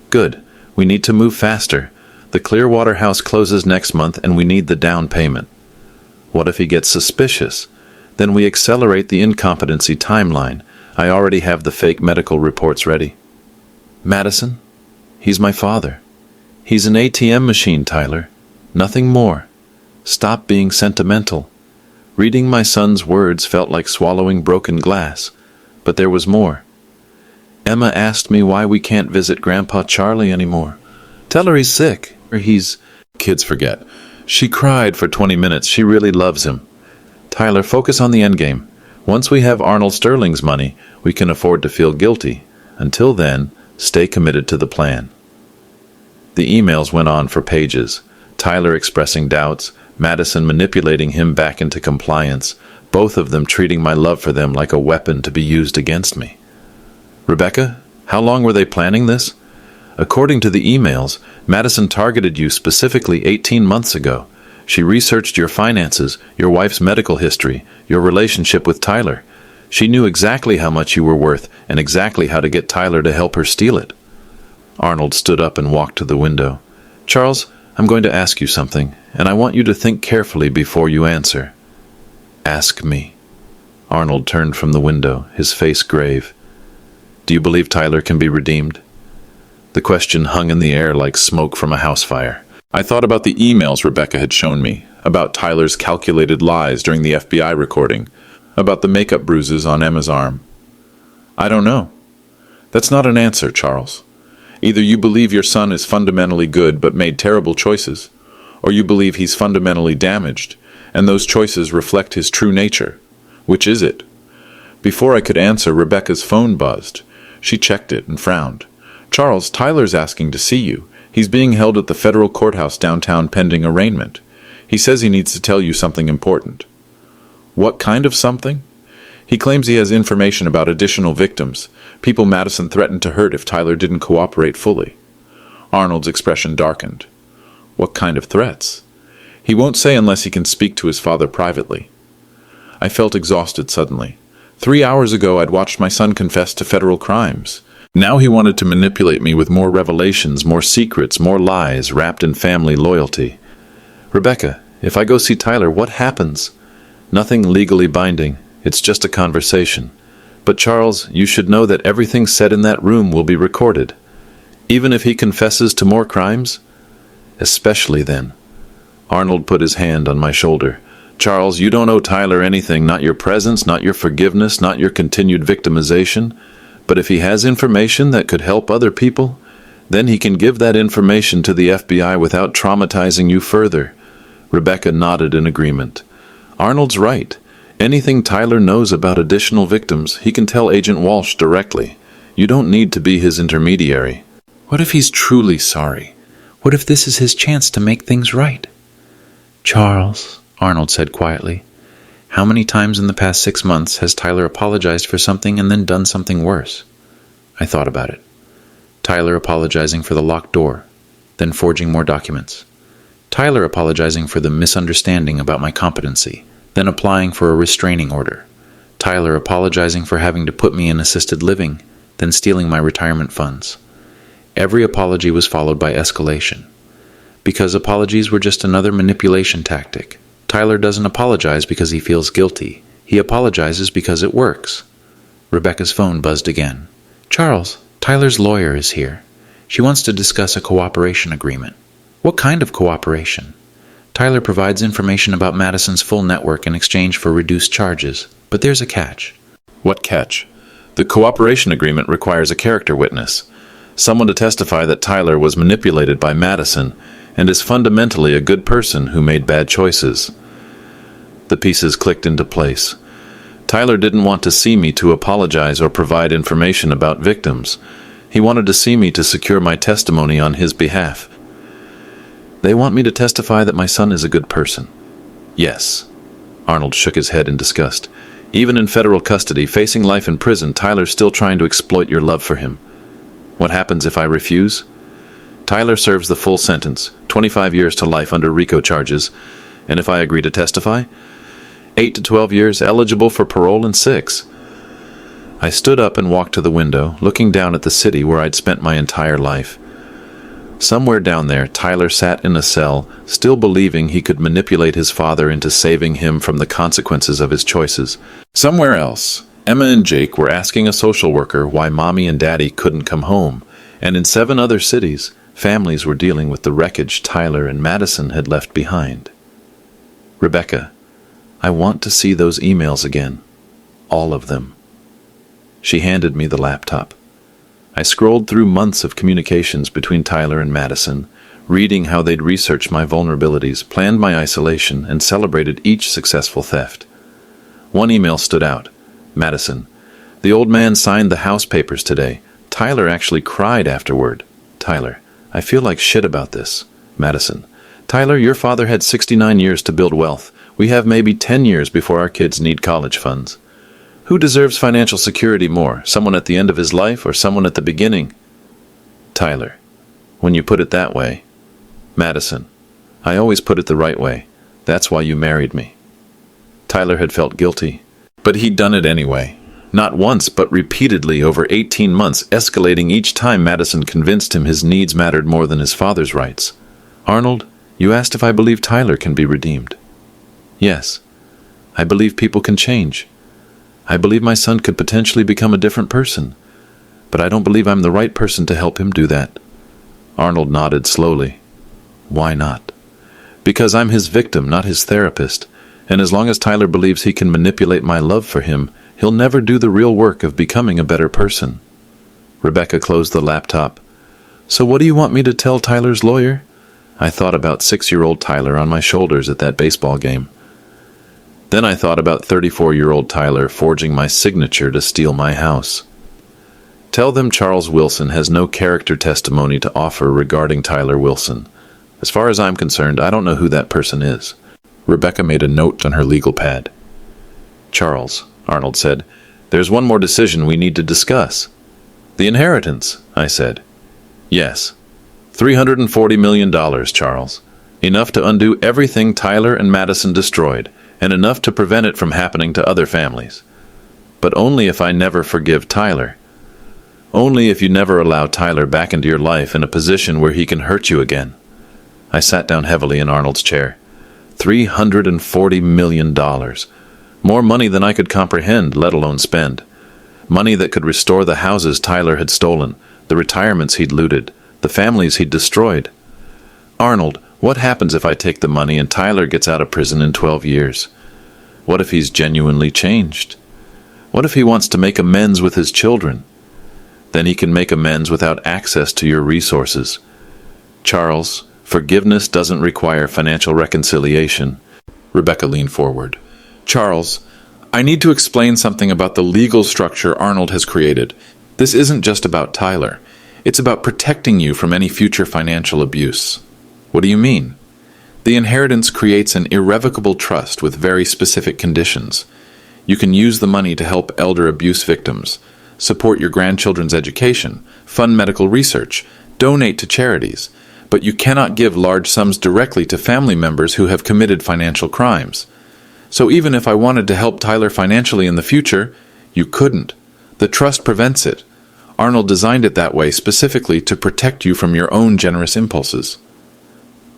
Good. We need to move faster. The Clearwater house closes next month and we need the down payment. What if he gets suspicious? Then we accelerate the incompetency timeline. I already have the fake medical reports ready. Madison? He's my father. He's an ATM machine, Tyler. Nothing more. Stop being sentimental. Reading my son's words felt like swallowing broken glass, but there was more. Emma asked me why we can't visit Grandpa Charlie anymore. Tell her he's sick, or Kids forget. She cried for 20 minutes. She really loves him. Tyler, focus on the endgame. Once we have Arnold Sterling's money, we can afford to feel guilty. Until then, stay committed to the plan. The emails went on for pages. Tyler expressing doubts, Madison manipulating him back into compliance, both of them treating my love for them like a weapon to be used against me. Rebecca, how long were they planning this? According to the emails, Madison targeted you specifically 18 months ago. She researched your finances, your wife's medical history, your relationship with Tyler. She knew exactly how much you were worth and exactly how to get Tyler to help her steal it. Arnold stood up and walked to the window. Charles, I'm going to ask you something, and I want you to think carefully before you answer. Ask me. Arnold turned from the window, his face grave. Do you believe Tyler can be redeemed? The question hung in the air like smoke from a house fire. I thought about the emails Rebecca had shown me, about Tyler's calculated lies during the FBI recording, about the makeup bruises on Emma's arm. I don't know. That's not an answer, Charles. Either you believe your son is fundamentally good but made terrible choices, or you believe he's fundamentally damaged, and those choices reflect his true nature. Which is it? Before I could answer, Rebecca's phone buzzed. She checked it and frowned. Charles, Tyler's asking to see you. He's being held at the federal courthouse downtown pending arraignment. He says he needs to tell you something important. What kind of something? He claims he has information about additional victims, people Madison threatened to hurt if Tyler didn't cooperate fully. Arnold's expression darkened. What kind of threats? He won't say unless he can speak to his father privately. I felt exhausted suddenly. 3 hours ago I'd watched my son confess to federal crimes. Now he wanted to manipulate me with more revelations, more secrets, more lies wrapped in family loyalty. Rebecca, if I go see Tyler, what happens? Nothing legally binding. It's just a conversation. But Charles, you should know that everything said in that room will be recorded. Even if he confesses to more crimes? Especially then. Arnold put his hand on my shoulder. Charles, you don't owe Tyler anything, not your presence, not your forgiveness, not your continued victimization. But if he has information that could help other people, then he can give that information to the FBI without traumatizing you further. Rebecca nodded in agreement. Arnold's right. Anything Tyler knows about additional victims, he can tell Agent Walsh directly. You don't need to be his intermediary. What if he's truly sorry? What if this is his chance to make things right? Charles, Arnold said quietly, how many times in the past 6 months has Tyler apologized for something and then done something worse? I thought about it. Tyler apologizing for the locked door, then forging more documents. Tyler apologizing for the misunderstanding about my competency, then applying for a restraining order. Tyler apologizing for having to put me in assisted living, then stealing my retirement funds. Every apology was followed by escalation. Because apologies were just another manipulation tactic. Tyler doesn't apologize because he feels guilty. He apologizes because it works. Rebecca's phone buzzed again. Charles, Tyler's lawyer is here. She wants to discuss a cooperation agreement. What kind of cooperation? Tyler provides information about Madison's full network in exchange for reduced charges, but there's a catch. What catch? The cooperation agreement requires a character witness, someone to testify that Tyler was manipulated by Madison and is fundamentally a good person who made bad choices. The pieces clicked into place. Tyler didn't want to see me to apologize or provide information about victims. He wanted to see me to secure my testimony on his behalf. They want me to testify that my son is a good person. Yes. Arnold shook his head in disgust. Even in federal custody, facing life in prison, Tyler's still trying to exploit your love for him. What happens if I refuse? Tyler serves the full sentence, 25 years to life under RICO charges, and if I agree to testify, 8 to 12 years eligible for parole and 6. I stood up and walked to the window, looking down at the city where I'd spent my entire life. Somewhere down there, Tyler sat in a cell, still believing he could manipulate his father into saving him from the consequences of his choices. Somewhere else, Emma and Jake were asking a social worker why Mommy and Daddy couldn't come home, and in 7 other cities, families were dealing with the wreckage Tyler and Madison had left behind. Rebecca, I want to see those emails again. All of them. She handed me the laptop. I scrolled through months of communications between Tyler and Madison, reading how they'd researched my vulnerabilities, planned my isolation, and celebrated each successful theft. One email stood out. Madison, the old man signed the house papers today. Tyler actually cried afterward. Tyler, I feel like shit about this. Madison, Tyler, your father had 69 years to build wealth. We have maybe 10 years before our kids need college funds. Who deserves financial security more, someone at the end of his life or someone at the beginning? Tyler, when you put it that way. Madison, I always put it the right way. That's why you married me. Tyler had felt guilty, but he'd done it anyway. Not once, but repeatedly over 18 months, escalating each time Madison convinced him his needs mattered more than his father's rights. Arnold, you asked if I believe Tyler can be redeemed. Yes, I believe people can change. I believe my son could potentially become a different person, but I don't believe I'm the right person to help him do that. Arnold nodded slowly. Why not? Because I'm his victim, not his therapist, and as long as Tyler believes he can manipulate my love for him, he'll never do the real work of becoming a better person. Rebecca closed the laptop. So what do you want me to tell Tyler's lawyer? I thought about 6-year-old Tyler on my shoulders at that baseball game. Then I thought about 34-year-old Tyler forging my signature to steal my house. Tell them Charles Wilson has no character testimony to offer regarding Tyler Wilson. As far as I'm concerned, I don't know who that person is. Rebecca made a note on her legal pad. Charles, Arnold said, there's one more decision we need to discuss. The inheritance, I said. Yes. $340 million, Charles. Enough to undo everything Tyler and Madison destroyed, and enough to prevent it from happening to other families. But only if I never forgive Tyler. Only if you never allow Tyler back into your life in a position where he can hurt you again. I sat down heavily in Arnold's chair. $340 million. More money than I could comprehend, let alone spend. Money that could restore the houses Tyler had stolen, the retirements he'd looted, the families he'd destroyed. Arnold, what happens if I take the money and Tyler gets out of prison in 12 years? What if he's genuinely changed? What if he wants to make amends with his children? Then he can make amends without access to your resources. Charles, forgiveness doesn't require financial reconciliation. Rebecca leaned forward. Charles, I need to explain something about the legal structure Arnold has created. This isn't just about Tyler. It's about protecting you from any future financial abuse. What do you mean? The inheritance creates an irrevocable trust with very specific conditions. You can use the money to help elder abuse victims, support your grandchildren's education, fund medical research, donate to charities, but you cannot give large sums directly to family members who have committed financial crimes. So even if I wanted to help Tyler financially in the future, you couldn't. The trust prevents it. Arnold designed it that way specifically to protect you from your own generous impulses.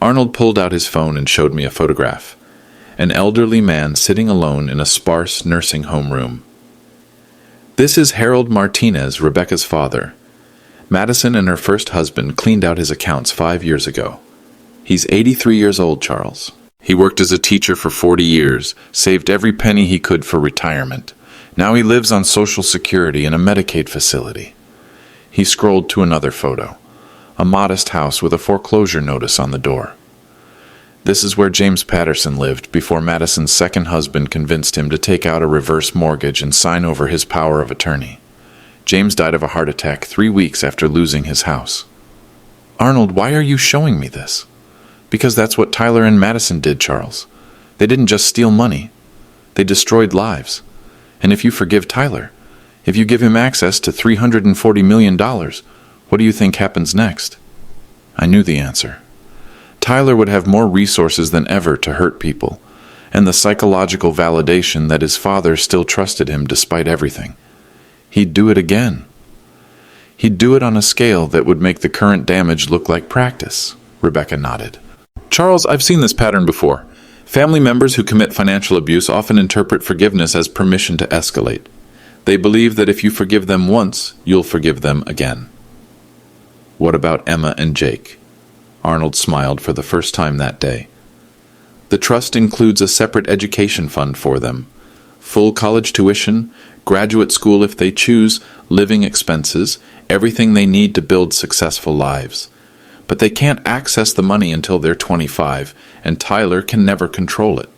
Arnold pulled out his phone and showed me a photograph. An elderly man sitting alone in a sparse nursing home room. This is Harold Martinez, Rebecca's father. Madison and her first husband cleaned out his accounts 5 years ago. He's 83 years old, Charles. He worked as a teacher for 40 years, saved every penny he could for retirement. Now he lives on Social Security in a Medicaid facility. He scrolled to another photo. A modest house with a foreclosure notice on the door. This is where James Patterson lived before Madison's second husband convinced him to take out a reverse mortgage and sign over his power of attorney. James died of a heart attack 3 weeks after losing his house. Arnold, why are you showing me this? Because that's what Tyler and Madison did, Charles. They didn't just steal money. They destroyed lives. And if you forgive Tyler, if you give him access to $340 million, what do you think happens next? I knew the answer. Tyler would have more resources than ever to hurt people, and the psychological validation that his father still trusted him despite everything. He'd do it again. He'd do it on a scale that would make the current damage look like practice. Rebecca nodded. Charles, I've seen this pattern before. Family members who commit financial abuse often interpret forgiveness as permission to escalate. They believe that if you forgive them once, you'll forgive them again. What about Emma and Jake? Arnold smiled for the first time that day. The trust includes a separate education fund for them. Full college tuition, graduate school if they choose, living expenses, everything they need to build successful lives. But they can't access the money until they're 25, and Tyler can never control it.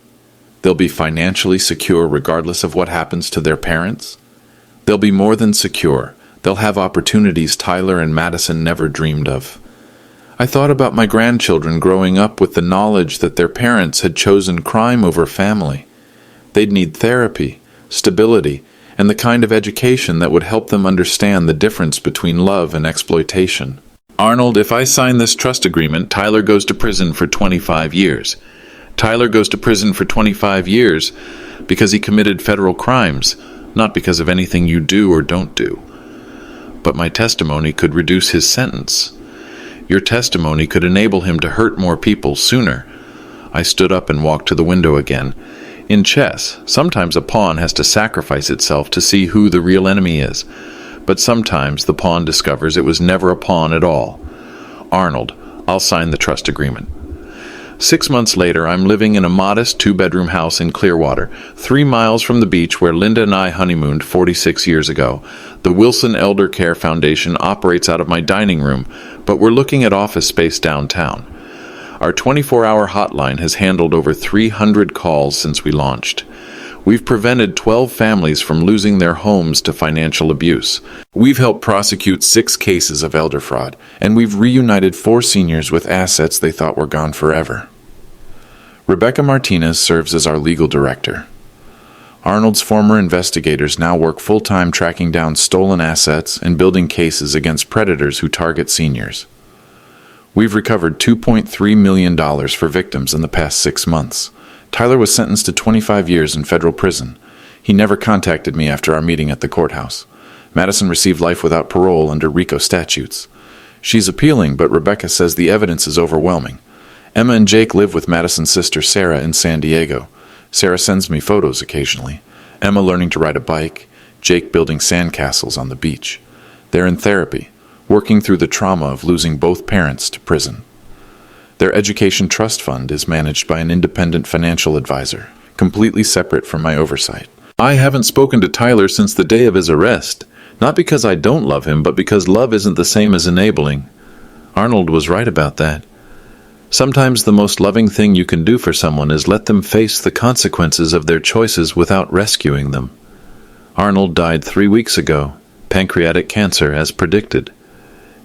They'll be financially secure regardless of what happens to their parents. They'll be more than secure. They'll have opportunities Tyler and Madison never dreamed of. I thought about my grandchildren growing up with the knowledge that their parents had chosen crime over family. They'd need therapy, stability, and the kind of education that would help them understand the difference between love and exploitation. Arnold, if I sign this trust agreement, Tyler goes to prison for 25 years. Tyler goes to prison for 25 years because he committed federal crimes, not because of anything you do or don't do. But my testimony could reduce his sentence. Your testimony could enable him to hurt more people sooner. I stood up and walked to the window again. In chess, sometimes a pawn has to sacrifice itself to see who the real enemy is. But sometimes the pawn discovers it was never a pawn at all. Arnold, I'll sign the trust agreement. 6 months later, I'm living in a modest 2-bedroom house in Clearwater, 3 miles from the beach where Linda and I honeymooned 46 years ago. The Wilson Elder Care Foundation operates out of my dining room, but we're looking at office space downtown. Our 24-hour hotline has handled over 300 calls since we launched. We've prevented 12 families from losing their homes to financial abuse. We've helped prosecute 6 cases of elder fraud, and we've reunited 4 seniors with assets they thought were gone forever. Rebecca Martinez serves as our legal director. Arnold's former investigators now work full-time tracking down stolen assets and building cases against predators who target seniors. We've recovered $2.3 million for victims in the past 6 months. Tyler was sentenced to 25 years in federal prison. He never contacted me after our meeting at the courthouse. Madison received life without parole under RICO statutes. She's appealing, but Rebecca says the evidence is overwhelming. Emma and Jake live with Madison's sister Sarah in San Diego. Sarah sends me photos occasionally. Emma learning to ride a bike, Jake building sandcastles on the beach. They're in therapy, working through the trauma of losing both parents to prison. Their education trust fund is managed by an independent financial advisor, completely separate from my oversight. I haven't spoken to Tyler since the day of his arrest, not because I don't love him, but because love isn't the same as enabling. Arnold was right about that. Sometimes the most loving thing you can do for someone is let them face the consequences of their choices without rescuing them. Arnold died 3 weeks ago, pancreatic cancer as predicted.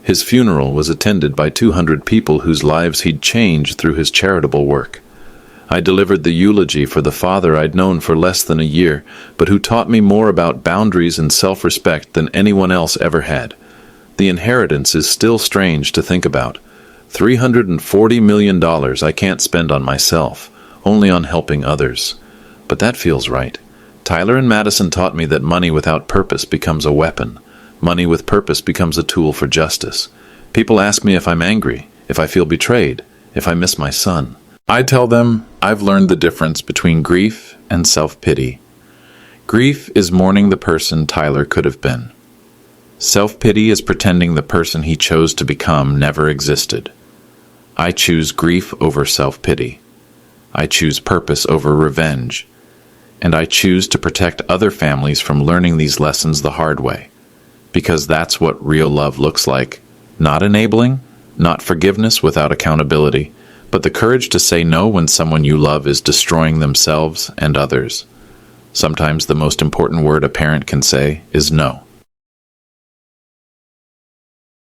His funeral was attended by 200 people whose lives he'd changed through his charitable work. I delivered the eulogy for the father I'd known for less than a year, but who taught me more about boundaries and self-respect than anyone else ever had. The inheritance is still strange to think about. $340 million I can't spend on myself, only on helping others. But that feels right. Tyler and Madison taught me that money without purpose becomes a weapon. Money with purpose becomes a tool for justice. People ask me if I'm angry, if I feel betrayed, if I miss my son. I tell them I've learned the difference between grief and self-pity. Grief is mourning the person Tyler could have been. Self-pity is pretending the person he chose to become never existed. I choose grief over self-pity. I choose purpose over revenge. And I choose to protect other families from learning these lessons the hard way. Because that's what real love looks like. Not enabling, not forgiveness without accountability, but the courage to say no when someone you love is destroying themselves and others. Sometimes the most important word a parent can say is no.